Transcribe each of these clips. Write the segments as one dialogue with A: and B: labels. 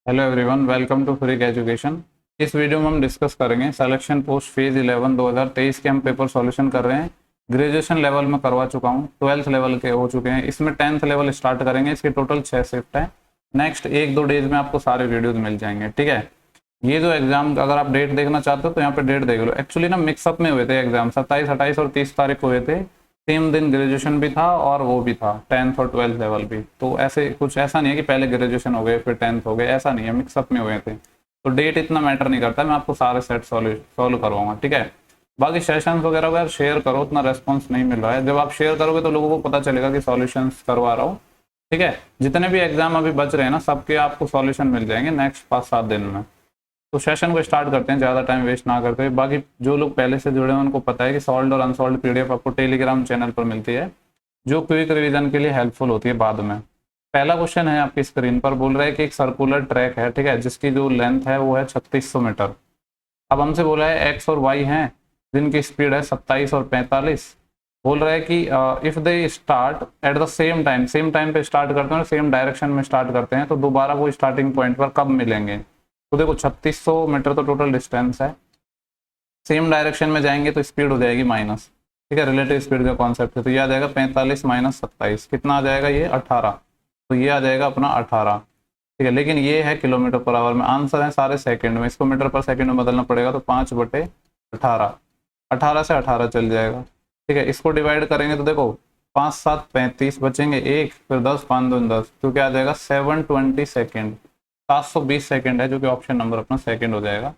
A: Hello everyone, welcome to free education. इस video में हम डिस्कस करेंगे सिलेक्शन पोस्ट फेज 11 2023 के हम पेपर सॉल्यूशन कर रहे हैं। ग्रेजुएशन लेवल में करवा चुका हूँ, 12th लेवल के हो चुके हैं, इसमें 10th लेवल स्टार्ट करेंगे। इसके टोटल 6 शिफ्ट है। नेक्स्ट 1-2 डेज में आपको सारे वीडियोज मिल जाएंगे, ठीक है। ये जो एग्जाम, अगर आप डेट देखना चाहते हो तो यहाँ पे डेट देख लो। एक्चुअली ना मिक्सअप में हुए थे एग्जाम, 27, 28 और 30 तारीख को हुए थे। सेम दिन ग्रेजुएशन भी था और वो भी था 10th और 12th लेवल भी। तो ऐसे कुछ ऐसा नहीं है कि पहले ग्रेजुएशन हो गए फिर 10th हो गए, ऐसा नहीं है, मिक्सअप में हुए थे। तो डेट इतना मैटर नहीं करता, मैं आपको सारे सेट सॉल्व करवाऊंगा, ठीक है। बाकी सेशंस वगैरह अगर शेयर करो, उतना रेस्पॉन्स नहीं मिल रहा है। जब आप शेयर करोगे तो लोगों को पता चलेगा कि सॉल्यूशंस करवा रहा हूँ, ठीक है। जितने भी एग्जाम अभी बच रहे हैं ना, सबके आपको सॉल्यूशन मिल जाएंगे नेक्स्ट 5-7 दिन में। तो सेशन को स्टार्ट करते हैं, ज़्यादा टाइम वेस्ट ना करते हुए। बाकी जो लोग पहले से जुड़े हैं उनको पता है कि सॉल्व और अनसॉल्व पीडीएफ आपको टेलीग्राम चैनल पर मिलती है, जो क्विक रिवीजन के लिए हेल्पफुल होती है बाद में। पहला क्वेश्चन है आपकी स्क्रीन पर, बोल रहा है कि एक सर्कुलर ट्रैक है, ठीक है, जिसकी जो लेंथ है वो है 3600 मीटर। अब हमसे बोला है एक्स और वाई हैं, जिनकी स्पीड है 27 और 45। बोल रहा है कि if they start at the same time पे स्टार्ट करते हैं और सेम डायरेक्शन में स्टार्ट करते हैं, तो दोबारा वो स्टार्टिंग पॉइंट पर कब मिलेंगे। तो देखो 3600 मीटर तो टोटल डिस्टेंस है, सेम डायरेक्शन में जाएंगे तो स्पीड हो जाएगी माइनस, ठीक है। रिलेटिव स्पीड का कॉन्सेप्ट है, तो ये आ जाएगा 45 माइनस 27, कितना आ जाएगा ये 18। तो ये आ जाएगा अपना 18, ठीक है। लेकिन ये है किलोमीटर पर आवर में, आंसर है सारे सेकंड में, इसको मीटर पर सेकंड में बदलना पड़ेगा। तो 5/18, 18 से 18 चल जाएगा, ठीक है। इसको डिवाइड करेंगे तो देखो 5 7 35 बचेंगे, एक फिर 10 5 2 10, तो क्या आ जाएगा 720 सेकेंड, 720 सेकेंड है, जो कि ऑप्शन नंबर अपना सेकेंड हो जाएगा,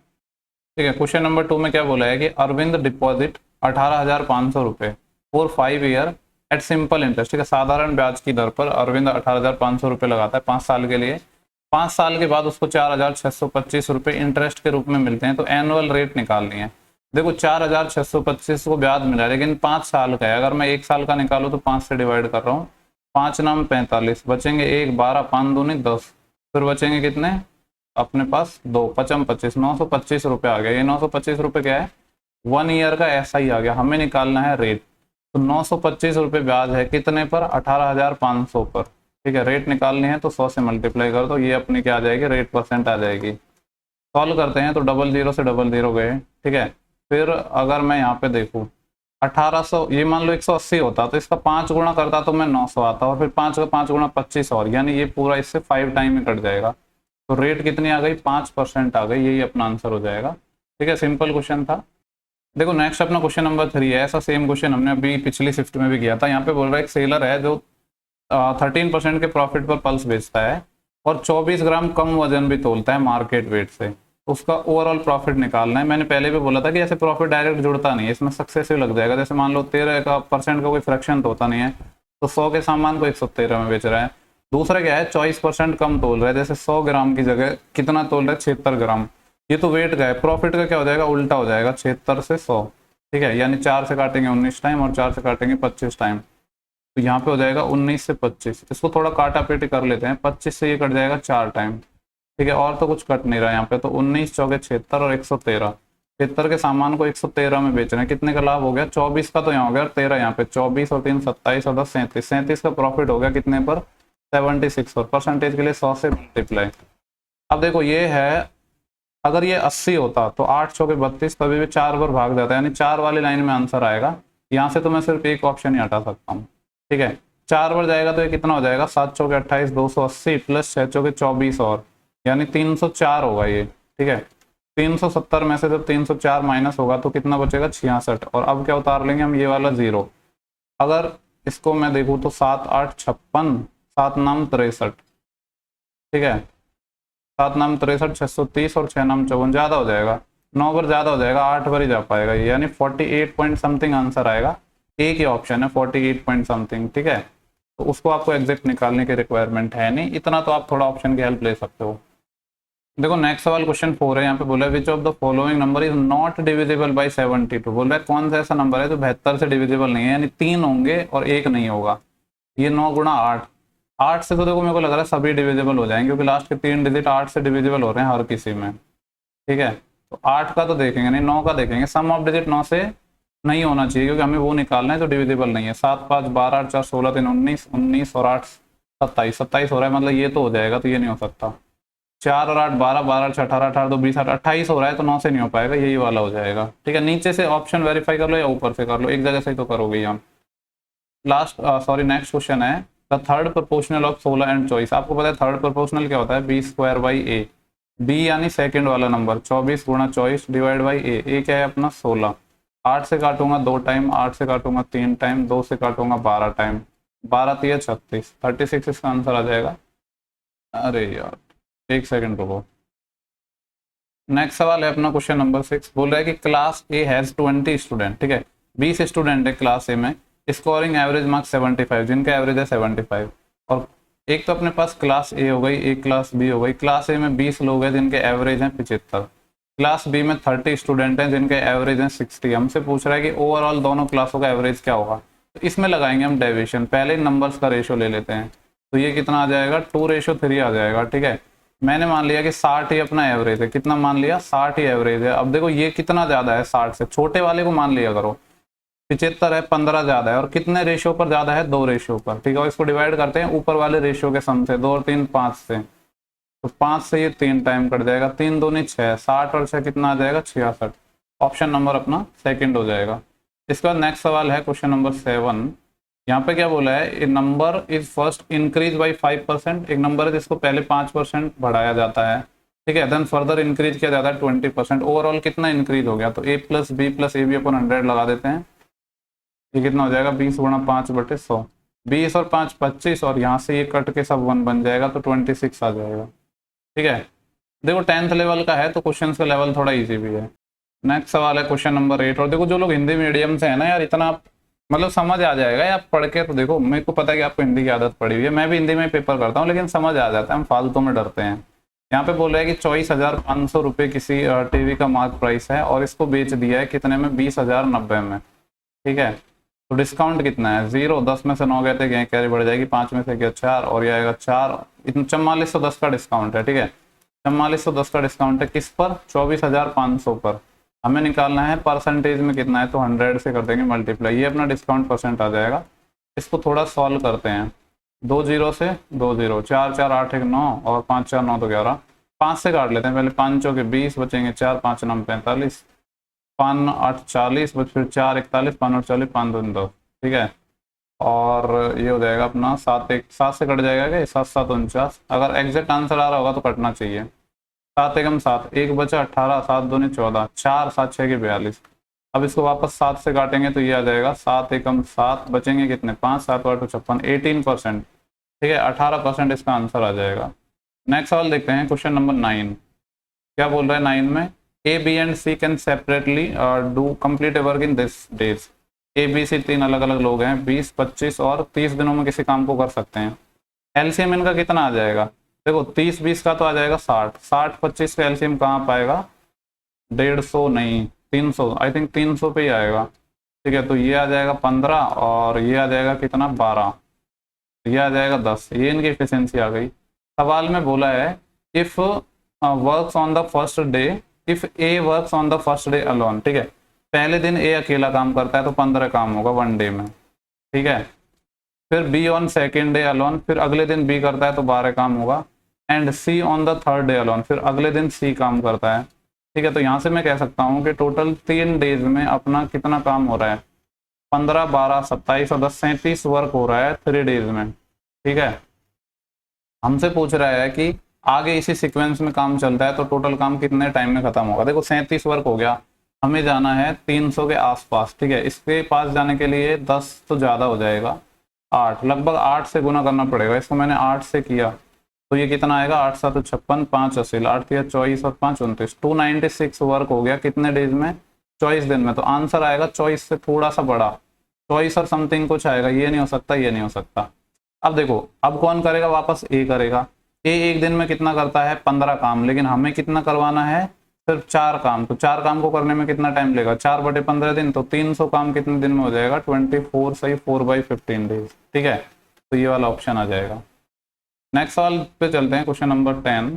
A: ठीक है। क्वेश्चन नंबर 2 में क्या बोला है कि अरविंद डिपॉजिट 18,500 रुपये for 5 year at simple interest, ठीक है, साधारण ब्याज की दर पर अरविंद 18,500 रुपये लगाता है 5 साल के लिए। 5 साल के बाद उसको 4,625 रुपये इंटरेस्ट के रूप में मिलते हैं। तो एनुअल रेट निकालनी है। देखो 4,625 को ब्याज मिला है, लेकिन 5 साल का है। अगर मैं 1 साल का निकालूँ तो 5 से डिवाइड कर रहा हूँ, 5 नाम 45, बचेंगे 1 12 5 दूनी 10, फिर बचेंगे कितने अपने पास 2 5 25, 925 रुपये आ गया। ये 925 रुपये क्या है, 1 ईयर का ऐसा ही आ गया। हमें निकालना है रेट। तो 925 रुपये ब्याज है कितने पर, 18,500 पर, ठीक है। रेट निकालनी है तो 100 से मल्टीप्लाई कर दो, ये अपनी क्या आ जाएगी, रेट परसेंट आ जाएगी। सॉल्व करते हैं तो 00 से 00 गए, ठीक है। फिर अगर मैं यहाँ पे देखूँ 1800, ये मान लो 180 होता तो इसका 5 गुना करता तो मैं 900 आता, और फिर 5 का 5 गुना 25 और, यानी ये पूरा इससे 5 टाइम में कट जाएगा। तो रेट कितनी आ गई, 5% आ गई। यही अपना आंसर हो जाएगा, ठीक है। सिंपल क्वेश्चन था। देखो नेक्स्ट अपना क्वेश्चन नंबर 3 है। ऐसा सेम क्वेश्चन हमने अभी पिछली शिफ्ट में भी किया था। यहाँ पे बोल रहा है एक सेलर है जो 13% के प्रॉफिट पर पल्स बेचता है और 24 ग्राम कम वजन भी तोलता है मार्केट वेट से। उसका ओवरऑल प्रॉफिट निकालना है। मैंने पहले भी बोला था कि ऐसे प्रॉफिट डायरेक्ट जुड़ता नहीं है, इसमें सक्सेसिव लग जाएगा। जैसे मान लो 13% का कोई फ्रैक्शन तो होता नहीं है, तो 100 के सामान को 113 में बेच रहा है। दूसरा क्या है, 24% कम तोल रहा है, जैसे 100 ग्राम की जगह कितना तोल रहा है, 76 ग्राम। ये तो वेट का है, प्रॉफिट का क्या हो जाएगा, उल्टा हो जाएगा, 76 से 100, ठीक है। यानी 4 से काटेंगे 19 टाइम और 4 से काटेंगे 25 टाइम, तो यहाँ पे हो जाएगा 19 से 25। इसको थोड़ा काटा पेटी कर लेते हैं, 25 से ये कट जाएगा 4 टाइम, ठीक है। और तो कुछ कट नहीं रहा यहाँ पे। तो 19 चौके 76 और 113, 76 के सामान को 113 में बेच रहे हैं। कितने का लाभ हो गया, 24 का तो यहाँ हो गया, 13 यहाँ पे, 24 और 3 27 और 10 37, 37 का प्रॉफिट हो गया कितने पर, 76, और परसेंटेज के लिए 100 से मल्टीप्लाई। अब देखो ये है, अगर ये 80 होता तो 8 चौके 32, तभी भी 4 पर भाग जाता है, यानी 4 वाली लाइन में आंसर आएगा। यहाँ से तो मैं सिर्फ एक ऑप्शन ही हटा सकता हूँ, ठीक है। 4 पर जाएगा तो ये कितना हो जाएगा, 7 चौके 28, 280 प्लस 6 चौके 24 और, यानी 304 होगा ये, ठीक है। 370 में से जब 304 माइनस होगा तो कितना बचेगा, 66। और अब क्या उतार लेंगे हम, ये वाला 0। अगर इसको मैं देखूँ तो 7 8 56, 7 नाम 63, ठीक है। 7 नाम 63, 630 और 6 नाम 54, ज़्यादा हो जाएगा, 9 पर ज़्यादा हो जाएगा, 8 पर ही जा पाएगा ये, यानी 48 पॉइंट समथिंग आंसर आएगा। एक ही ऑप्शन है 48 पॉइंट समथिंग, ठीक है। तो उसको आपको एग्जैक्ट निकालने की रिक्वायरमेंट है नहीं, इतना तो आप थोड़ा ऑप्शन की हेल्प ले सकते हो। देखो नेक्स्ट सवाल क्वेश्चन 4 है। यहाँ पे बोला है which of the following number is not divisible by 72। बोल रहा है कौन सा ऐसा नंबर है जो 72 से डिविजिबल नहीं है, यानी 3 होंगे और 1 नहीं होगा। ये 9 गुणा 8, 8 से तो देखो मेरे को लग रहा है सभी डिविजिबल हो जाएंगे, क्योंकि लास्ट के 3 डिजिट 8 से डिविजिबल हो रहे हैं हर किसी में, ठीक है। तो 8 का तो देखेंगे नहीं, 9 का देखेंगे। सम ऑफ डिजिट 9 से नहीं होना चाहिए, क्योंकि हमें वो निकालना है जो डिविजिबल नहीं है। 7 5 12 8 4 16 3 19, 19 और 8 27, 27 हो रहा है, मतलब ये तो हो जाएगा, तो ये नहीं हो सकता। 4 और 8 12, 12 6 18, 18 2 20, 28 हो रहा है, तो 9 से नहीं हो पाएगा, यही वाला हो जाएगा। ठीक है, नीचे से ऑप्शन वेरीफाई कर लो या ऊपर से कर लो, एक जगह से ही तो करोगे हम। लास्ट सॉरी नेक्स्ट क्वेश्चन है, the third proportional of 16 and choice. आपको पता है थर्ड प्रोपोर्शनल क्या होता है, B square by A. B यानी सेकंड वाला नंबर 24 गुणा चॉइस डिवाइड बाई ए क्या है अपना 16। 8 से काटूंगा 2 टाइम, 8 से काटूंगा 3 टाइम, 2 से काटूंगा 12 टाइम, 12 3 36, 36 इसका आंसर आ जाएगा। अरे यार एक सेकंड रुको। नेक्स्ट सवाल है अपना क्वेश्चन नंबर 6, बोल रहा है कि क्लास ए हैज 20 स्टूडेंट। ठीक है, 20 स्टूडेंट है क्लास ए में, स्कोरिंग एवरेज मार्क्स 75, जिनका एवरेज है 75। और एक तो अपने पास क्लास ए हो गई, एक क्लास बी हो गई। क्लास ए में 20 लोग हैं जिनके एवरेज हैं 75, क्लास बी में 30 स्टूडेंट हैं जिनके एवरेज हैं 60। हमसे पूछ रहा है कि ओवरऑल दोनों क्लासों का एवरेज क्या होगा। तो इसमें लगाएंगे हम डेविएशन, पहले नंबर्स का रेशो ले लेते हैं। तो ये कितना आ जाएगा 2:3 आ जाएगा। ठीक है, मैंने मान लिया कि 60 ही अपना एवरेज है। कितना मान लिया, 60 ही एवरेज है। अब देखो ये कितना ज्यादा है 60 से, छोटे वाले को मान लिया करो। 75 है, 15 ज्यादा है, और कितने रेशियो पर ज्यादा है, 2 रेशियो पर। ठीक है, और इसको डिवाइड करते हैं ऊपर वाले रेशियो के सम से, 2 और 3 5 से। तो 5 से ये 3 टाइम कट जाएगा, 3 दूनी 6, 60 और 6 कितना आ जाएगा 66। ऑप्शन नंबर अपना सेकंड हो जाएगा। इसके बाद नेक्स्ट सवाल है क्वेश्चन नंबर 7। यहाँ पे क्या बोला है, A number is first increase by 5%। एक नंबर है जिसको पहले 5% बढ़ाया जाता है। ठीक है, देन फर्दर इंक्रीज किया जाता है 20%। ओवरऑल कितना इंक्रीज हो गया, तो a plus B plus A B upon 100 लगा देते हैं। ये कितना हो जाएगा 20 गुणा 5/100, 20 और 5 25, और यहाँ से ये कट के सब 1 बन जाएगा, तो 26 आ जाएगा। ठीक है, देखो 10th लेवल का है तो क्वेश्चन का लेवल थोड़ा ईजी भी है। नेक्स्ट सवाल है क्वेश्चन नंबर 8। और देखो जो लोग हिंदी मीडियम से है ना यार, इतना मतलब समझ आ जाएगा या पढ़ के। तो देखो मेरे को पता है कि आपको हिंदी की आदत पड़ी हुई है, मैं भी हिंदी में पेपर करता हूँ, लेकिन समझ आ जाता है, हम फालतू में डरते हैं। यहाँ पे बोल रहे हैं कि 24,500 रुपये किसी टीवी का मार्क प्राइस है, और इसको बेच दिया है कितने में, 20,090 में। ठीक है, तो डिस्काउंट कितना है 0, 10 में से 9 गए थे, कैरी बढ़ जाएगी, 5 में से गया 4, और ये आएगा 4, इतना 4410 का डिस्काउंट है। ठीक है, 4410 का डिस्काउंट है किस पर, 24,500 पर। हमें निकालना है परसेंटेज में कितना है, तो 100 से कर देंगे मल्टीप्लाई, ये अपना डिस्काउंट परसेंट आ जाएगा। इसको थोड़ा सॉल्व करते हैं, 2 0 से 2 0, 4 4 8 1 9, और 5 4 9 तो 11, 5 से काट लेते हैं पहले, 5 चौके 20 बचेंगे, 4 5 9 45, 5 8 40, बच फिर 4 41, 5 8 40, 5 2 10। ठीक है, और ये हो जाएगा अपना 7 1, 7 से कट जाएगा क्या, 7 7 49। अगर एग्जैक्ट आंसर आ रहा होगा तो कटना चाहिए। 7 एकम 7, 1 बचा 18, 7 दूनी 14, 4 7 6 के 42। अब इसको वापस 7 से काटेंगे तो ये आ जाएगा 7 एकम 7, बचेंगे कितने 5 7 8 56, 18%। ठीक है, 18% इसका आंसर आ जाएगा। नेक्स्ट सवाल देखते हैं क्वेश्चन नंबर 9। क्या बोल रहा है 9 में, A B and C can separately do complete a work in this days. A B C 3 अलग अलग लोग हैं, 20 25 और 30 दिनों में किसी काम को कर सकते हैं। एलसीएम इनका कितना आ जाएगा, देखो 30 20 का तो आ जाएगा 60, 60 25 का एलसीएम कहाँ पाएगा, 150 नहीं 300, आई थिंक 300 पे ही आएगा। ठीक है, तो ये आ जाएगा 15, और ये आ जाएगा कितना 12, ये आ जाएगा 10। ये इनकी एफिशिएंसी आ गई। सवाल में बोला है if works on the first day, if A works on the first day alone. ठीक है, पहले दिन ए अकेला काम करता है तो 15 काम होगा 1 डे में। ठीक है, फिर be on second day alone, फिर अगले दिन बी करता है तो 12 काम होगा। And C on the third day alone, फिर अगले दिन सी काम करता है। ठीक है, तो यहाँ से मैं कह सकता हूँ कि टोटल 3 डेज में अपना कितना काम हो रहा है, 15 12 27 और 10 37 वर्क हो रहा है 3 डेज में। ठीक है, हमसे पूछ रहा है कि आगे इसी सीक्वेंस में काम चलता है तो टोटल काम कितने टाइम में खत्म होगा। देखो 37 वर्क हो गया, हमें जाना है 300 के आसपास। ठीक है, इसके पास जाने के लिए 10 तो ज़्यादा हो जाएगा, 8 लगभग 8 से गुना करना पड़ेगा। इसको मैंने 8 से किया तो ये कितना आएगा, 8 7 56, 5 80, 8 3 24 और 5 29, 296 वर्क हो गया कितने डेज में, 24 दिन में। तो आंसर आएगा 24 से थोड़ा सा बड़ा, 24 और समथिंग कुछ आएगा, ये नहीं हो सकता, ये नहीं हो सकता। अब देखो अब कौन करेगा, वापस ए करेगा। ए एक दिन में कितना करता है 15 काम, लेकिन हमें कितना करवाना है सिर्फ 4 काम। तो 4 काम को करने में कितना टाइम लेगा, 4/15 दिन, तो 300 काम कितने दिन में हो जाएगा, 24 सही 4/15 डेज। ठीक है, तो ये वाला ऑप्शन आ जाएगा। नेक्स्ट सवाल पे चलते हैं, क्वेश्चन नंबर 10।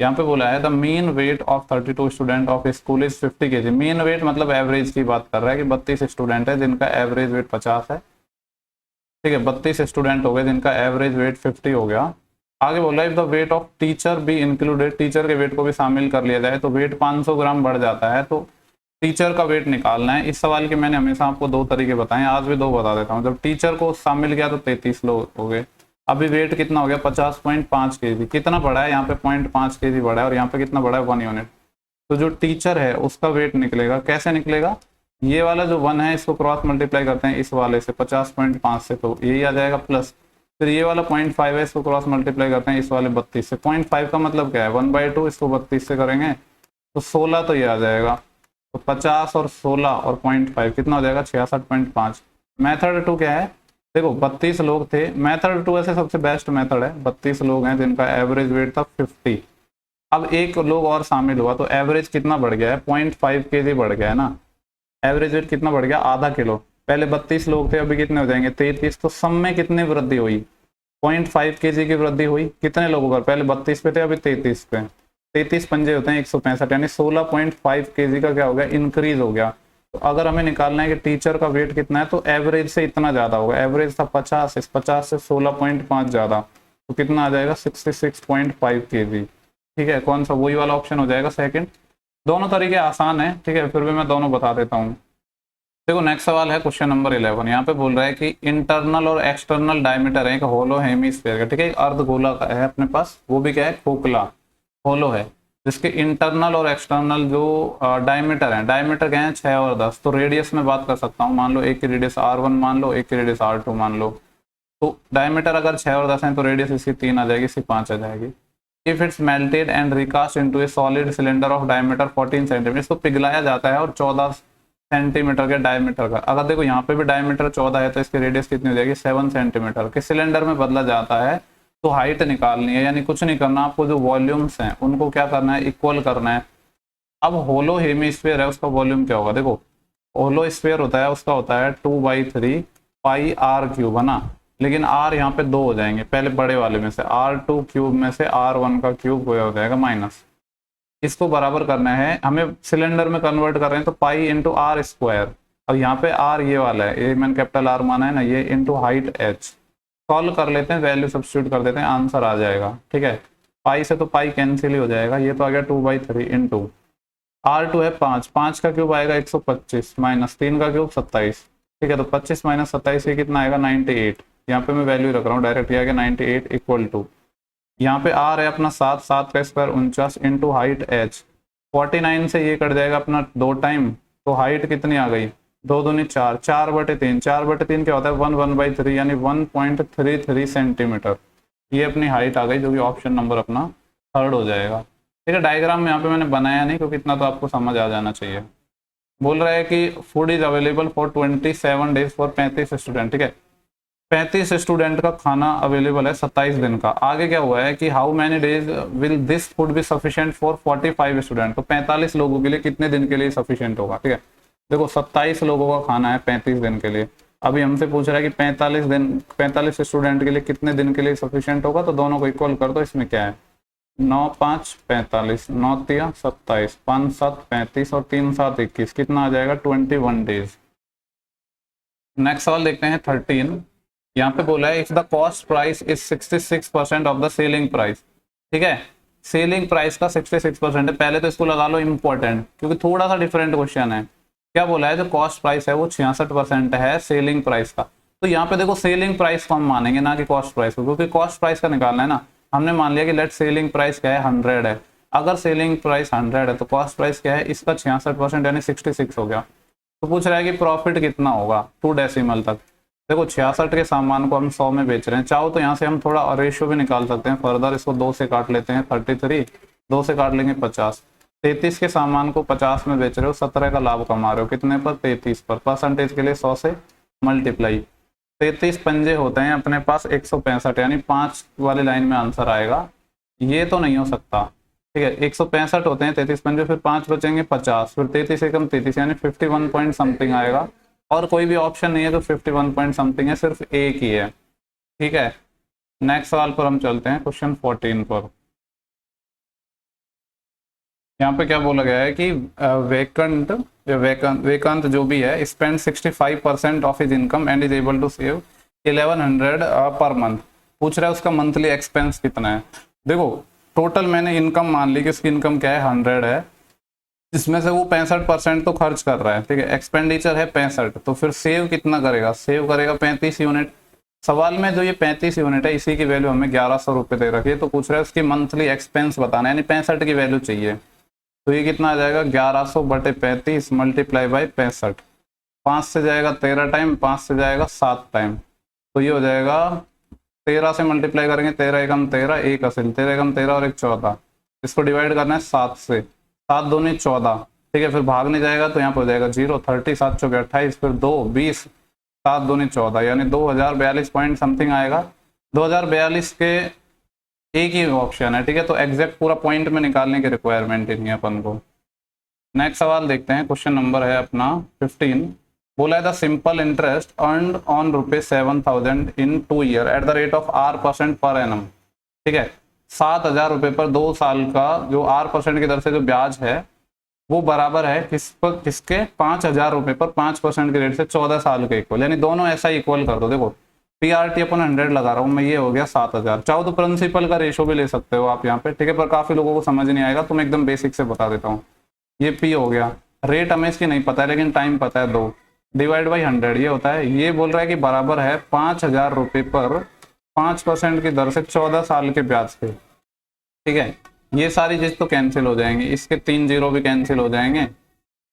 A: यहाँ पे बोला है the mean weight of 32 student of school is 50 kg। Mean weight मतलब एवरेज की बात कर रहा है कि 32 स्टूडेंट है जिनका एवरेज वेट 50 है। ठीक है, 32 स्टूडेंट हो गए जिनका एवरेज वेट 50 हो गया। आगे बोला if the weight of teacher be included, teacher के वेट को भी शामिल कर लिया जाए तो वेट 500 ग्राम बढ़ जाता है, तो टीचर का वेट निकालना है। इस सवाल के मैंने हमेशा आपको 2 तरीके बताए, आज भी 2 बता देता हूँ। जब टीचर को शामिल किया तो 33 लोग हो गए। अभी वेट कितना हो गया 50.5 kg, कितना बढ़ा है यहाँ पे 0.5 kg बढ़ा है और यहाँ पे कितना बढ़ा है 1 यूनिट। तो जो टीचर है उसका वेट निकलेगा, कैसे निकलेगा, ये वाला जो 1 है इसको क्रॉस मल्टीप्लाई करते हैं इस वाले से 50.5 से, तो यही आ जाएगा प्लस, फिर ये वाला 0.5 है इसको क्रॉस मल्टीप्लाई करते हैं इस वाले 32 से। 0.5 का मतलब क्या है 1/2, इसको 32 से करेंगे तो 16, तो ये आ जाएगा। तो 50 और 16 और 0.5 कितना हो जाएगा 66.5। मेथड 2 क्या है, देखो 32 लोग थे, मेथड 2 ऐसे सबसे बेस्ट मेथड है। 32 लोग हैं जिनका एवरेज वेट था 50, अब एक लोग और शामिल हुआ तो एवरेज कितना बढ़ गया है 0.5 kg बढ़ गया है ना। एवरेज वेट कितना बढ़ गया, आधा किलो। पहले 32 लोग थे, अभी कितने हो जाएंगे 33, तो सब में कितनी वृद्धि हुई 0.5 kg की वृद्धि हुई। कितने लोगों पर, पहले 32 पे थे अभी 33 पे, 33 पंजे होते हैं 165, यानी 16.5 kg का क्या हो गया इंक्रीज हो गया। तो अगर हमें निकालना है कि टीचर का वेट कितना है तो एवरेज से इतना ज्यादा होगा, एवरेज था 50, इस 50 से 16.5 ज्यादा, तो कितना आ जाएगा 66.5 kg। ठीक है, कौन सा, वही वाला ऑप्शन हो जाएगा सेकंड। दोनों तरीके आसान है, ठीक है, फिर भी मैं दोनों बता देता हूँ। देखो नेक्स्ट सवाल है क्वेश्चन नंबर 11, यहाँ पे बोल रहा है कि इंटरनल और एक्सटर्नल डायमीटर है एक होलो हेमीस्फेयर का, ठीक है, अर्धगोला का है अपने पास, वो भी क्या है खोखला होलो है, जिसके इंटरनल और एक्सटर्नल जो डायमीटर है, डायमीटर क्या है 6 और 10, तो रेडियस में बात कर सकता हूँ, मान लो एक की रेडियस R1 मान लो, एक की रेडियस R2 मान लो, तो डायमीटर अगर 6 और 10 है तो रेडियस इसकी 3 आ जाएगी, इसकी 5 आ जाएगी। If it's melted and recast into A solid cylinder of diameter 14 centimetre, इसको पिघलाया जाता है और 14 सेंटीमीटर के डायमीटर का, अगर देखो यहाँ पे भी डायमीटर 14 है तो इसकी रेडियस कितनी हो जाएगी 7 सेंटीमीटर के सिलेंडर में बदला जाता है, तो हाइट निकालनी है, यानी कुछ नहीं करना आपको, जो वॉल्यूम्स हैं उनको क्या करना है इक्वल करना है। अब होलो हेमीस्फीयर है उसका वॉल्यूम क्या होगा, देखो होलो स्फीयर होता है उसका होता है 2/3 पाई आर क्यूब, है ना, लेकिन आर यहाँ पे 2 हो जाएंगे, पहले बड़े वाले में से R2 क्यूब में से R1 का क्यूब हो जाएगा माइनस, इसको बराबर करना है, हमें सिलेंडर में कन्वर्ट कर रहे हैं तो पाई इंटू आर स्क्वायर, अब यहाँ पे आर ये वाला है, ये मैंने कैपिटल आर माना है ना, ये इंटू हाइट h, सॉल्व कर लेते हैं, वैल्यू सब्स्टिट्यूट कर देते हैं, आंसर आ जाएगा। ठीक है, पाई से तो पाई कैंसिल ही हो जाएगा, ये तो आ गया 2/3 इंटू R2 है 5, 5 का क्यूब आएगा 125 माइनस 3 का क्यूब 27, ठीक है, तो 25 माइनस 27 ये कितना आएगा 98, यहाँ पे मैं वैल्यू रख रहा हूँ डायरेक्ट, ये आ गया 98 इक्वल टू, यहाँ पे आर है अपना 7, 7 का स्क्वायर 49 इंटू हाइट h, 49 से ये कट जाएगा अपना 2 टाइम, तो हाइट कितनी आ गई 2 दूनी 4, 4/3, 4/3 क्या होता है 1/3 यानी 1.33 सेंटीमीटर, ये अपनी हाइट आ गई, जो कि ऑप्शन नंबर अपना थर्ड हो जाएगा। ठीक है, डायग्राम में यहाँ पे मैंने बनाया नहीं क्योंकि इतना तो आपको समझ आ जाना चाहिए। बोल रहा है कि food is available for 27 days for 35 student, ठीक है, 35 स्टूडेंट का खाना अवेलेबल है 27 दिन का। आगे क्या हुआ है कि how many days will this food be sufficient for 45 student, तो 45 लोगों के लिए कितने दिन के लिए सफिशिएंट होगा। ठीक है, देखो 27 लोगों का खाना है 35 दिन के लिए, अभी हमसे पूछ रहा है कि 45 स्टूडेंट के लिए कितने दिन के लिए सफिशिएंट होगा, तो दोनों को इक्वल कर दो, इसमें क्या है 9 5 45, 9 3 27, 5 7 35 और 3 7 21, कितना आ जाएगा 21 डेज। नेक्स्ट सवाल देखते हैं 13, यहाँ पे बोला है if the cost price is 66% of the selling price, ठीक है, सेलिंग प्राइस का 66% है, पहले तो इसको लगा लो इंपॉर्टेंट क्योंकि थोड़ा सा डिफरेंट क्वेश्चन है। क्या बोला है, जो कॉस्ट प्राइस है वो 66% है सेलिंग प्राइस का, तो यहाँ पे देखो सेलिंग प्राइस को हम मानेंगे ना कि कॉस्ट प्राइस को, क्योंकि कॉस्ट प्राइस का निकालना है ना, हमने मान लिया कि लेट सेलिंग प्राइस क्या है 100 है, अगर सेलिंग प्राइस 100 है तो कॉस्ट प्राइस क्या है इसका 66% यानी 66 हो गया। तो पूछ रहा है कि प्रॉफिट कितना होगा 2 डेसिमल तक, देखो 66 के सामान को हम 100 में बेच रहे हैं, चाहो तो यहाँ से हम थोड़ा रेशियो भी निकाल सकते हैं फर्दर, इसको 2 से काट लेते हैं 33, 2 से काट लेंगे 50, 33 के सामान को 50 में बेच रहे हो, 17 का लाभ कमा रहे हो, कितने पर 33 पर, परसेंटेज के लिए 100 से मल्टीप्लाई, 33 पंजे होते हैं अपने पास 165, यानी 5 वाली लाइन में आंसर आएगा, ये तो नहीं हो सकता। ठीक है, 165 होते हैं 33 पंजे, फिर 5 बचेंगे 50, फिर 33 एकम 33 यानी 51 पॉइंट समथिंग आएगा, और कोई भी ऑप्शन नहीं है तो 51 पॉइंट समथिंग है, सिर्फ एक ही है। ठीक है, नेक्स्ट सवाल पर हम चलते हैं क्वेश्चन 14 पर। यहाँ पे क्या बोला गया है कि वेकांत जो भी है spend 65% of his income and is able to save 1100 per month, पूछ रहा है उसका मंथली एक्सपेंस कितना है। देखो टोटल मैंने इनकम मान ली कि उसकी इनकम क्या है 100 है, इसमें से वो 65% तो खर्च कर रहा है, ठीक है, एक्सपेंडिचर है 65, तो फिर सेव कितना करेगा, सेव करेगा 35 यूनिट। सवाल में जो ये 35 यूनिट है इसी की वैल्यू हमें 1100 रुपये दे रखी है, तो पूछ रहा है उसकी मंथली एक्सपेंस बताना है, यानी 65 की वैल्यू चाहिए। तो ये कितना आ जाएगा 1100 बटे 35 मल्टीप्लाई बाई 65, 5 से जाएगा 13 टाइम, 5 से जाएगा 7 टाइम, तो ये हो जाएगा 13 से मल्टीप्लाई करेंगे, 13 एकम 13, एक असिल 13 एकम 13 और एक 14, इसको डिवाइड करना है 7 से, 7 दूनी 14, ठीक है, फिर भागने जाएगा तो यहाँ पर हो जाएगा 0, 30 7 चौके 28, फिर 2 20, 7 दूनी 14, यानी 2042 पॉइंट समथिंग आएगा। 2042 के एक ही ऑप्शन है, ठीक है, तो एग्जैक्ट पूरा पॉइंट में निकालने की रिक्वायरमेंट ही नहीं है अपन को। नेक्स्ट सवाल देखते हैं, क्वेश्चन नंबर है अपना 15। बोला है the simple interest earned on ₹7,000 in 2 year at the rate of R% per annum, ठीक है, 7,000 रुपये पर 2 साल का जो R% की दर से जो ब्याज है वो बराबर है किसके 5,000 रुपये पर 5% के रेट से 14 साल के इक्वल, यानी दोनों ऐसा इक्वल कर दो। देखो PRT अपन 100 लगा रहा हूँ मैं, ये हो गया 7,000, चाहो तो प्रिंसिपल का रेशो भी ले सकते हो आप यहाँ पे, ठीक है, पर काफी लोगों को समझ नहीं आएगा तो मैं एकदम बेसिक से बता देता हूँ। ये P हो गया, रेट हमें इसकी नहीं पता है लेकिन टाइम पता है 2, डिवाइड बाई 100 ये होता है, ये बोल रहा है कि बराबर है 5,000 रुपये पर 5% की दर से 14 साल के ब्याज से, ठीक है। ये सारी चीज तो कैंसिल हो जाएंगी, इसके 3 जीरो भी कैंसिल हो जाएंगे,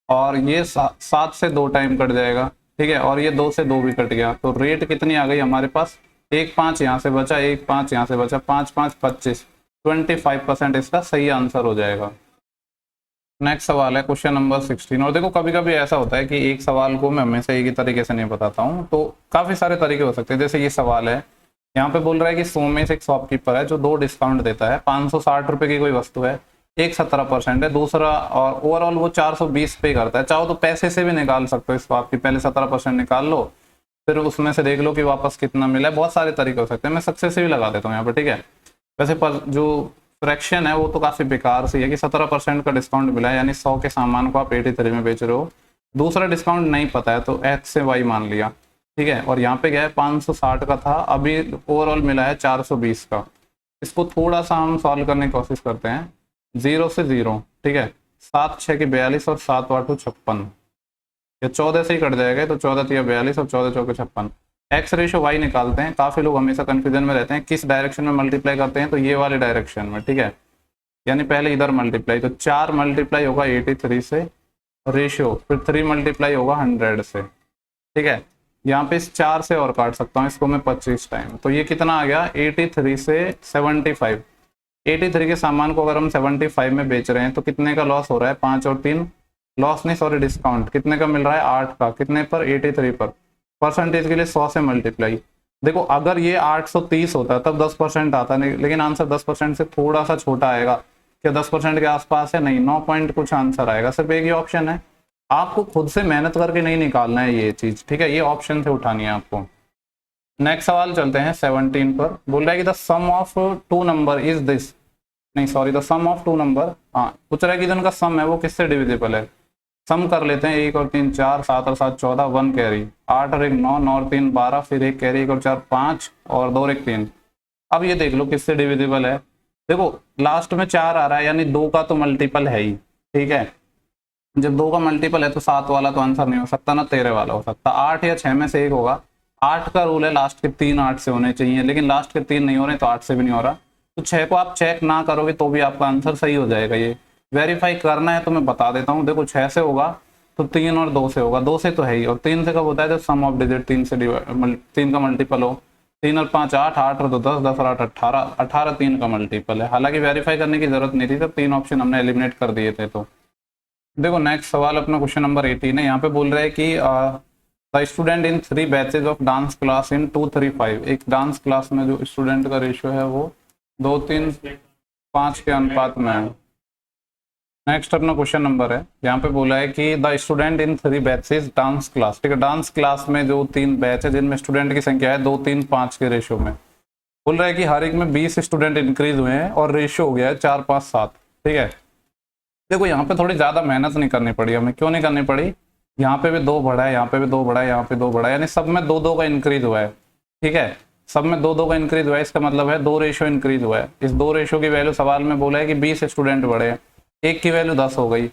A: और ये 7 से 2 टाइम कट जाएगा, ठीक है, और ये 2 से 2 भी कट गया, तो रेट कितनी आ गई हमारे पास, 1 5 यहाँ से बचा, 1 5 यहाँ से बचा, 5 5 25, 25% इसका सही आंसर हो जाएगा। नेक्स्ट सवाल है क्वेश्चन नंबर 16। और देखो कभी कभी ऐसा होता है कि एक सवाल को मैं हमेशा एक ही तरीके से नहीं बताता हूँ, तो काफी सारे तरीके हो सकते हैं। जैसे ये सवाल है, यहाँ पे बोल रहा है कि सोमेश एक शॉपकीपर है जो 2 डिस्काउंट देता है, 560 रुपए की कोई वस्तु है, एक 17% है, दूसरा और ओवरऑल वो 420 पे करता है। चाहो तो पैसे से भी निकाल सकते हो इस बात की, पहले 17% निकाल लो, फिर उसमें से देख लो कि वापस कितना मिला है। बहुत सारे तरीके हो सकते हैं, मैं सक्सेस से भी लगा देता हूँ यहाँ पर, ठीक है। वैसे पर जो फ्रैक्शन है वो तो काफी बेकार सी है कि 17% का डिस्काउंट मिला है, यानी 100 के सामान को आप 83 में बेच रहे हो। दूसरा डिस्काउंट नहीं पता है तो X से Y मान लिया, ठीक है, और यहाँ पे गया है 560 का था, अभी ओवरऑल मिला है 420 का। इसको थोड़ा सा हम सॉल्व करने की कोशिश करते हैं, 0 से 0, ठीक है, 7 6 की 42 और 7 8 56, ये 14 से ही कट जाएगा, तो 14 3 42 और 14 4 56। एक्स रेशो वाई निकालते हैं, काफी लोग हमेशा कंफ्यूजन में रहते हैं किस डायरेक्शन में मल्टीप्लाई करते हैं, तो ये वाले डायरेक्शन में, ठीक है, यानी पहले इधर मल्टीप्लाई, तो 4 मल्टीप्लाई होगा 83 से रेशियो, फिर 3 मल्टीप्लाई होगा 100 से, ठीक है। यहाँ पे इस 4 से और काट सकता हूँ इसको मैं 25 टाइम, तो ये कितना आ गया 83 से 75। 83 के सामान को अगर हम 75 में बेच रहे हैं तो कितने का लॉस हो रहा है, 5 और 3 लॉस नहीं सॉरी डिस्काउंट कितने का मिल रहा है, 8 का, कितने पर 83 पर, परसेंटेज के लिए 100 से मल्टीप्लाई। देखो अगर ये 830 होता है तब 10% आता नहीं, लेकिन आंसर 10% से थोड़ा सा छोटा आएगा, क्या 10% के आसपास है, नहीं 9 पॉइंट कुछ आंसर आएगा। सिर्फ एक ही ऑप्शन है, आपको खुद से मेहनत करके नहीं निकालना है ये चीज, ठीक है, ये ऑप्शन से उठानी है आपको। नेक्स्ट सवाल चलते हैं 17 पर। बोल रहा है कि the sum of 2 number is this, नहीं sorry the sum of 2 number, हाँ पूछ रहा है कि जिनका सम है वो किससे डिविजिबल है। सम कर लेते हैं, 1 और 3 4, 7 और 7 14, 1 कैरी, 8 और 1 9, 9 और 3 12, फिर 1 कैरी, 1 और 4 5 और 2 और 1 3। अब ये देख लो किससे डिविजिबल है। देखो लास्ट में 4 आ रहा है, यानी 2 का तो मल्टीपल है ही, ठीक है, जब 2 का मल्टीपल है तो 7 वाला तो आंसर नहीं हो सकता ना, 13 वाला हो सकता। 8 या 6 में से एक होगा, 8 का रूल है लास्ट के 3 8 से होने चाहिए, लेकिन लास्ट के 3 नहीं हो रहे तो 8 से भी नहीं हो रहा, तो 6 को आप चेक ना करोगे तो भी आपका आंसर सही हो जाएगा। ये वेरीफाई करना है तो मैं बता देता हूँ, देखो 6 से होगा तो 3 और 2 से होगा, 2 से तो है ही, और 3 से कब होता है जब सम ऑफ डिजिट 3 से 3 का मल्टीपल हो, 3 और 5 8, 8 और 2 10, 10 और 8 18, 18 3 का मल्टीपल है। हालांकि वेरीफाई करने की जरूरत नहीं थी, तब 3 ऑप्शन हमने एलिमिनेट कर दिए थे। तो देखो नेक्स्ट सवाल अपना क्वेश्चन नंबर 18 है। यहाँ पे बोल रहा है कि the student in 3 batches of dance class in 2 3 5, एक डांस क्लास में जो स्टूडेंट का रेशियो है वो 2 3 5 के अनुपात में है। नेक्स्ट अपना क्वेश्चन नंबर है, यहाँ पे बोला है कि the student in 3 batches dance class, ठीक है, डांस क्लास में जो 3 बैच है जिनमें स्टूडेंट की संख्या है 2 3 5 के रेशियो में, बोल रहा है कि हर एक में 20 स्टूडेंट इंक्रीज हुए हैं और रेशियो हो गया है 4 5 7, ठीक है। देखो यहाँ पे थोड़ी ज्यादा मेहनत नहीं करनी पड़ी हमें, क्यों नहीं करनी पड़ी, यहाँ पे भी 2 बढ़ा है, यहाँ पे भी 2 बढ़ा है, यहाँ पे 2 बढ़ा है, यानी सब में 2 2 का इंक्रीज हुआ है, ठीक है। सब में 2-2 का इंक्रीज हुआ है, इसका मतलब है 2 रेशो इंक्रीज हुआ है। इस 2 रेशो की वैल्यू सवाल में बोला है कि 20 स्टूडेंट बढ़े हैं, एक की वैल्यू 10 हो गई।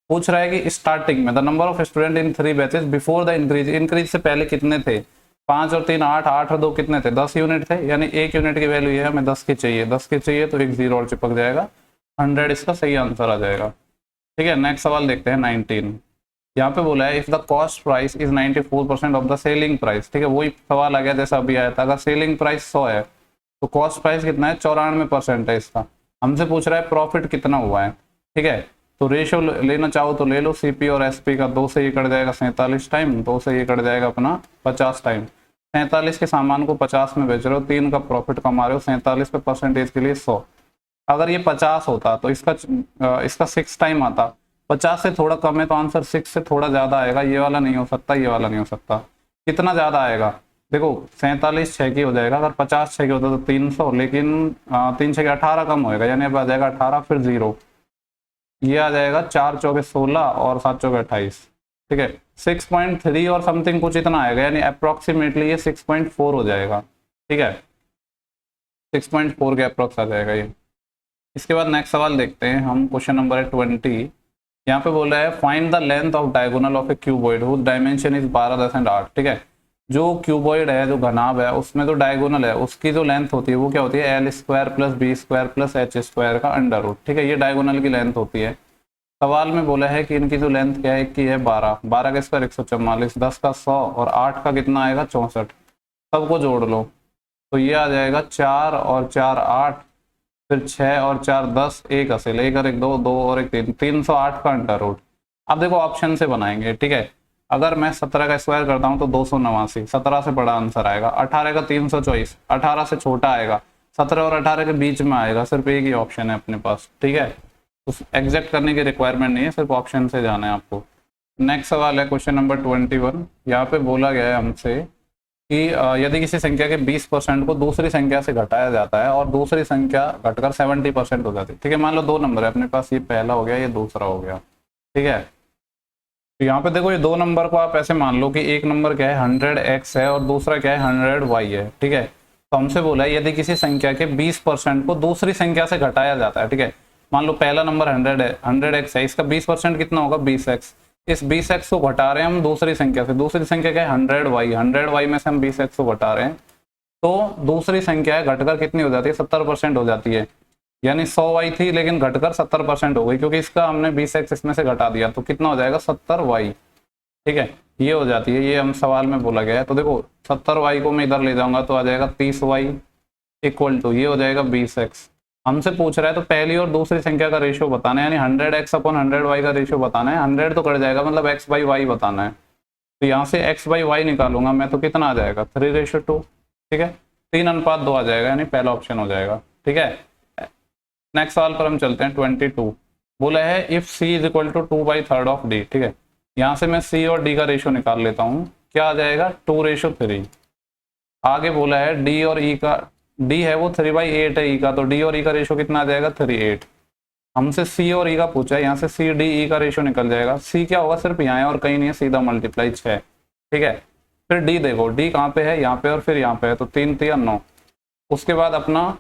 A: पूछ रहा है कि स्टार्टिंग में the number of student in 3 batches before the increase, increase से पहले कितने थे, 5 और 3 8, 8 और 2 कितने थे, 10 यूनिट थे। यानी 1 यूनिट की वैल्यू ये है, हमें 10 की चाहिए, 10 की चाहिए तो एक 0 और चिपक जाएगा, 100 इसका सही आंसर आ जाएगा। ठीक है, नेक्स्ट सवाल देखते हैं 19। यहाँ पे बोला है if the cost price is 94% of the selling price. ठीक है, वही सवाल आ गया जैसा अभी आया था, अगर सेलिंग प्राइस 100 है तो कॉस्ट प्राइस कितना है, 94% है इसका। हमसे पूछ रहा है प्रॉफिट कितना हुआ है। ठीक है, तो रेशो लेना चाहो तो ले लो, सीपी और एसपी का 2 से ये कट जाएगा 47 टाइम, 2 से ये कट जाएगा अपना 50 टाइम। 47 के सामान को 50 में बेच रहे हो, 3 का प्रॉफिट कमा रहे हो, 47 पे परसेंटेज के लिए 100। अगर ये 50 होता तो इसका 6 टाइम आता, 50 से थोड़ा कम है तो आंसर 6 से थोड़ा ज़्यादा आएगा, ये वाला नहीं हो सकता, ये वाला नहीं हो सकता। कितना ज़्यादा आएगा, देखो 47 6 की हो जाएगा, अगर 50 6 की होता तो 300, लेकिन 3 6 के 18 कम होएगा, यानी अब आ जाएगा 18 फिर 0, ये आ जाएगा 4 चौके 16 और 7 चौके 28। ठीक है, 6.3 और समथिंग कुछ इतना आएगा, यानी अप्रोक्सीमेटली ये 6.4 हो जाएगा। ठीक है, 6.4 के अप्रोक्स आ जाएगा ये। इसके बाद नेक्स्ट सवाल देखते हैं हम, क्वेश्चन नंबर है 20। यहाँ पे बोला है find the length of diagonal of a cuboid whose dimension is 12, 10 and 8। ठीक है, जो क्यूबॉइड है, जो घनाभ है, उसमें जो डायगोनल है उसकी जो लेंथ होती है वो क्या होती है, L square plus B square plus H square का अंडर रूट। ठीक है, ये डायगोनल की लेंथ होती है। सवाल में बोला है कि इनकी जो लेंथ क्या है, एक की है 12, 12 का स्क्वायर 144, 10 का 100 और 8 का कितना आएगा 64। सबको जोड़ लो तो ये आ जाएगा 4 और 4 8, फिर 6 और 4 10, एक असेल, एक और एक 2, 2 और एक 3, 308 का अंडर रूट। अब देखो ऑप्शन से बनाएंगे। ठीक है, अगर मैं 17 का स्क्वायर करता हूँ तो 289, 17 से बड़ा आंसर आएगा। 18 का 324, 18 से छोटा आएगा, 17 और 18 के बीच में आएगा, सिर्फ एक ही ऑप्शन है अपने पास। ठीक है, तो एग्जैक्ट करने की रिक्वायरमेंट नहीं है, सिर्फ ऑप्शन से जाना है आपको। नेक्स्ट सवाल है क्वेश्चन नंबर 21। यहाँ पे बोला गया है हमसे कि यदि किसी संख्या के 20% को दूसरी संख्या से घटाया जाता है और दूसरी संख्या घटकर 70% हो जाती है। ठीक है, मान लो 2 नंबर है अपने पास, ये पहला हो गया, ये दूसरा हो गया। ठीक है, तो यहाँ पे देखो ये 2 नंबर को आप ऐसे मान लो कि एक नंबर क्या है 100x है और दूसरा क्या है 100y है। ठीक है, तो हमसे बोला है यदि किसी संख्या के 20% को दूसरी संख्या से घटाया जाता है। ठीक है, मान लो पहला नंबर 100 है, 100x है, इसका 20% कितना होगा 20x। इस 20x को घटा रहे हैं हम दूसरी संख्या से, दूसरी संख्या क्या है 100y, 100y में से हम 20x को घटा रहे हैं, तो दूसरी संख्या है घटकर कितनी हो जाती है 70% हो जाती है। यानी 100y थी लेकिन घटकर 70% हो गई, क्योंकि इसका हमने 20x इसमें से घटा दिया, तो कितना हो जाएगा 70y। ठीक है, ये हो जाती है, ये हम सवाल में बोला गया है। तो देखो 70y को मैं इधर ले जाऊंगा तो आ जाएगा 30y इक्वल टू ये हो जाएगा 20x। हमसे पूछ रहा है तो पहली और दूसरी संख्या का रेशियो बताना है, यानी 100x अपॉन 100y का रेशियो बताना है। 100 तो कट जाएगा, मतलब x बाई y बताना है। तो यहाँ से x बाई y निकालूंगा मैं तो कितना आ जाएगा 3:2। ठीक है, 3:2 आ जाएगा, यानी पहला ऑप्शन हो जाएगा। ठीक है, नेक्स्ट सवाल पर हम चलते हैं 22। बोला है if c is equal to 2/3 of d। ठीक है, यहाँ से मैं c और d का रेशियो निकाल लेता हूँ, क्या आ जाएगा 2:3। आगे बोला है d और e का, d है वो 3/8 है, e का, तो d और e का रेशियो कितना आ जाएगा 3:8। हमसे c और e का पूछा है, यहाँ से c d e का रेशियो निकल जाएगा। c क्या होगा सिर्फ यहाँ है और कहीं नहीं है, सीधा मल्टीप्लाई 6। ठीक है, फिर d देखो, d कहाँ पे है, यहाँ पे और फिर यहाँ पे है, तो 3 3 9। उसके बाद अपना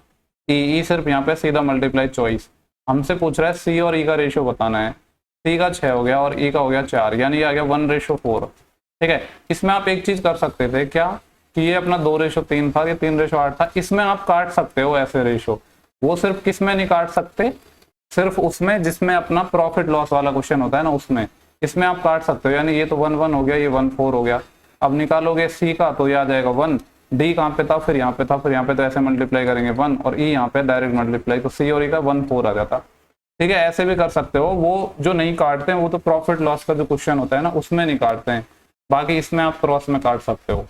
A: e सिर्फ यहाँ पे सीधा मल्टीप्लाई 24। हमसे पूछ रहा है c और e का रेशियो बताना है। c का 6 हो गया और e का हो गया 4, यानी ये आ गया 1:4। ठीक है, इसमें आप एक चीज कर सकते थे क्या कि ये अपना 2:3 था, ये 3:8 था, इसमें आप काट सकते हो ऐसे रेशियो। वो सिर्फ किस में नहीं काट सकते, सिर्फ उसमें जिसमें अपना प्रॉफिट लॉस वाला क्वेश्चन होता है ना, उसमें, इसमें आप काट सकते हो। यानी ये तो 1 1 हो गया, ये 1 4 हो गया। अब निकालोगे c का तो ये आ जाएगा 1, d कहाँ पे था, फिर यहाँ पे था, फिर यहाँ पे, तो ऐसे मल्टीप्लाई करेंगे 1, और e यहाँ पे डायरेक्ट मल्टीप्लाई, तो c और e का 1 4 आ जाता। ठीक है, ऐसे भी कर सकते हो। वो जो नहीं काटते हैं वो तो प्रॉफिट लॉस का जो क्वेश्चन होता है ना उसमें नहीं काटते हैं, बाकी इसमें आप क्रॉस में काट सकते हो।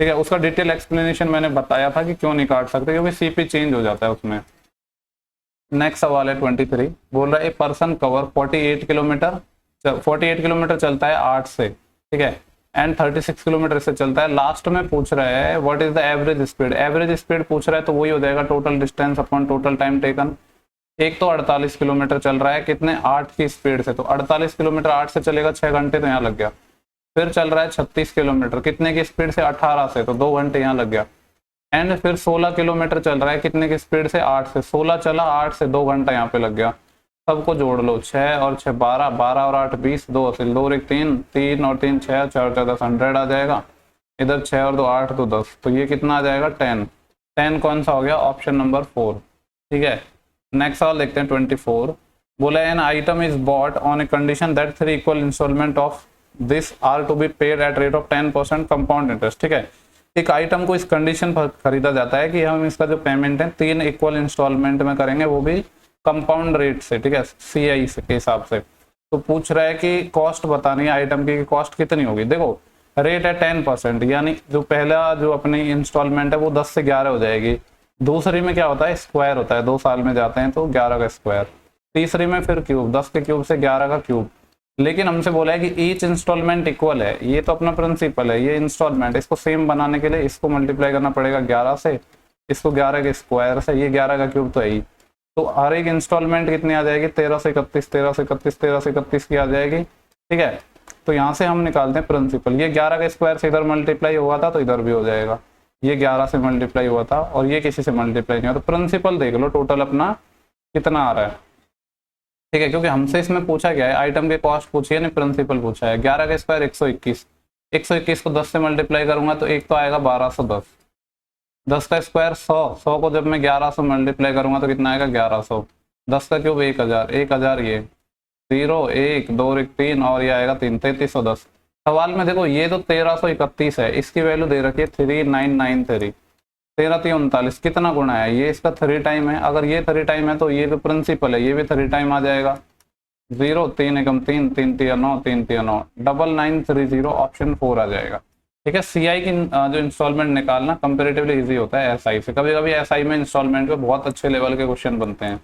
A: ठीक है, उसका डिटेल एक्सप्लेनेशन मैंने बताया था कि क्यों नहीं काट सकते, क्योंकि सीपी चेंज हो जाता है उसमें। नेक्स्ट सवाल है 23। बोल रहा है ए पर्सन कवर 48 किलोमीटर चलता है 8 से। ठीक है, एंड 36 किलोमीटर से चलता है। लास्ट में पूछ रहा है what is the average speed. Average speed पूछ रहा है तो वही हो जाएगा total distance upon total time taken. एक तो 48 किलोमीटर चल रहा है, कितने 8 की स्पीड से, तो 48 किलोमीटर 8 से चलेगा 6 घंटे, तो यहाँ लग गया। फिर चल रहा है 36 किलोमीटर, कितने की स्पीड से 18 से, तो 2 घंटे यहाँ लग गया। एंड फिर 16 किलोमीटर चल रहा है, कितने की स्पीड से, 8 से। 16 चला, 8 से 2 घंटा यहाँ पे लग गया। सबको जोड़ लो, 6 और 6 12, 12 और 8 20, 2 असिल 2 और 1 3, 3 और 3 6, 4 और 4 10, 100 आ जाएगा। इधर 6 और 2 8 तो 10, तो ये कितना आ जाएगा 10। 10 कौन सा हो गया, ऑप्शन नंबर 4। ठीक है, नेक्स्ट सवाल देखते हैं 24। बोला an item is bought on a condition that 3 equal instalment of this are to be paid at rate of 10% compound interest. ठीक है, एक आइटम को इस कंडीशन पर खरीदा जाता है कि हम इसका जो पेमेंट है 3 इक्वल इंस्टॉलमेंट में करेंगे, वो भी कंपाउंड रेट से। ठीक है, CI के हिसाब से। तो पूछ रहा है कि कॉस्ट बतानी है आइटम की, कॉस्ट कितनी होगी। देखो रेट है 10%, यानी जो पहला जो अपनी इंस्टॉलमेंट है वो 10 से 11 हो जाएगी। दूसरी में क्या होता है, स्क्वायर होता है, 2 साल में जाते हैं तो 11 का स्क्वायर। तीसरी में फिर क्यूब, 10 के क्यूब से 11 का क्यूब। लेकिन हमसे बोला है कि ईच इंस्टॉलमेंट इक्वल है, ये तो अपना प्रिंसिपल है, ये इंस्टॉलमेंट, इसको सेम बनाने के लिए इसको मल्टीप्लाई करना पड़ेगा 11 से, इसको 11 के स्क्वायर से, ये 11 का क्यूब तो है ही। तो हर एक इंस्टॉलमेंट कितनी आ जाएगी, 13 से 31, 13 से 31, 13 से 31 की आ जाएगी। ठीक है, तो यहाँ से हम निकालते हैं प्रिंसिपल। ये 11 का स्क्वायर से इधर मल्टीप्लाई हुआ था तो इधर भी हो जाएगा, ये 11 से मल्टीप्लाई हुआ था और ये किसी से मल्टीप्लाई नहीं हुआ, तो प्रिंसिपल देख लो टोटल अपना कितना आ रहा है। ठीक है, क्योंकि हमसे इसमें पूछा गया है आइटम के कॉस्ट पूछी है, नहीं प्रिंसिपल पूछा है। 11 का स्क्वायर 121, 121 को 10 से मल्टीप्लाई करूंगा तो एक तो आएगा 1210। 10 का स्क्वायर 100, 100 को जब मैं 11 से मल्टीप्लाई करूंगा तो कितना आएगा 1100। 10 का क्यूब 1000, 1000 ये 0 1 2 1 3 और ये आएगा 3, 3310। सवाल में देखो ये तो 1331 है, इसकी वैल्यू दे रखी है 3993। 13 3 39, कितना गुणा है, ये इसका 3 टाइम है। अगर ये 3 टाइम है तो ये जो प्रिंसिपल है ये भी 3 टाइम आ जाएगा। 0 3 एकम 3, 3 3 9, 3 3 9, 9930, ऑप्शन 4 आ जाएगा। ठीक है, CI की जो इंस्टॉलमेंट निकालना कंपेरेटिवली इजी होता है SI से। कभी कभी SI में इंस्टॉलमेंट पे बहुत अच्छे लेवल के क्वेश्चन बनते हैं।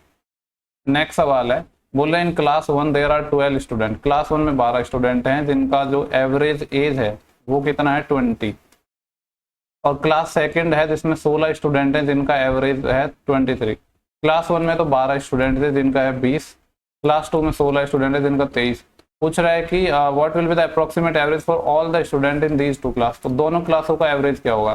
A: नेक्स्ट सवाल है, बोल रहे हैं in class 1 there are 12 student. Class 1 में 12 स्टूडेंट हैं जिनका जो एवरेज एज है वो कितना है 20। और क्लास सेकंड है जिसमें 16 स्टूडेंट हैं जिनका एवरेज है 23। क्लास 1 में तो 12 स्टूडेंट थे जिनका है 20। क्लास 2 में 16 स्टूडेंट है जिनका 23। पूछ रहा है कि what will be the approximate average for all the student in these 2 class. तो दोनों क्लासों का एवरेज क्या होगा,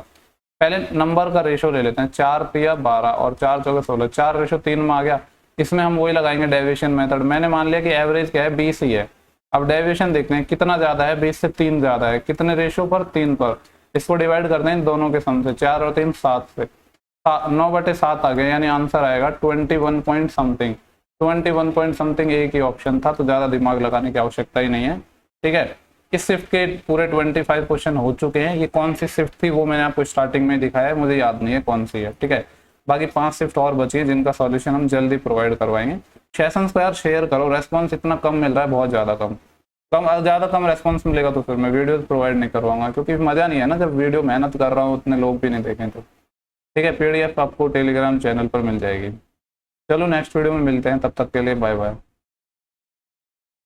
A: पहले नंबर का रेशो ले लेते हैं। 4 3 12 और 4 4 16, 4:3 में आ गया। इसमें हम वही लगाएंगे डेविएशन मेथड। मैंने मान लिया कि एवरेज क्या है 20 ही है। अब डेविएशन देखते हैं कितना ज्यादा है, 20 से 3 ज्यादा है, कितने रेशो पर, 3 पर। इसको डिवाइड करते हैं इन दोनों के सम से, 4 और 3 7 से, 9/7 आ गए, यानी आंसर आएगा 21 पॉइंट समथिंग। 21 पॉइंट समथिंग एक ही ऑप्शन था, तो ज्यादा दिमाग लगाने की आवश्यकता ही नहीं है। ठीक है, इस शिफ्ट के पूरे 25 क्वेश्चन हो चुके हैं। ये कौन सी शिफ्ट थी वो मैंने आपको स्टार्टिंग में दिखाया है, मुझे याद नहीं है कौन सी है। ठीक है, बाकी 5 शिफ्ट और बची है जिनका सॉल्यूशन हम जल्दी प्रोवाइड करवाएंगे। सेशंस को यार शेयर करो, रेस्पॉन्स इतना कम मिल रहा है, बहुत ज़्यादा कम ज़्यादा कम रेस्पॉन्स मिलेगा तो फिर मैं वीडियोस प्रोवाइड नहीं करवाऊंगा, क्योंकि मज़ा नहीं है ना जब वीडियो मेहनत कर रहा हूँ उतने लोग भी नहीं देखें तो। ठीक है, PDF आपको टेलीग्राम चैनल पर मिल जाएगी। चलो नेक्स्ट वीडियो में मिलते हैं, तब तक के लिए बाय बाय।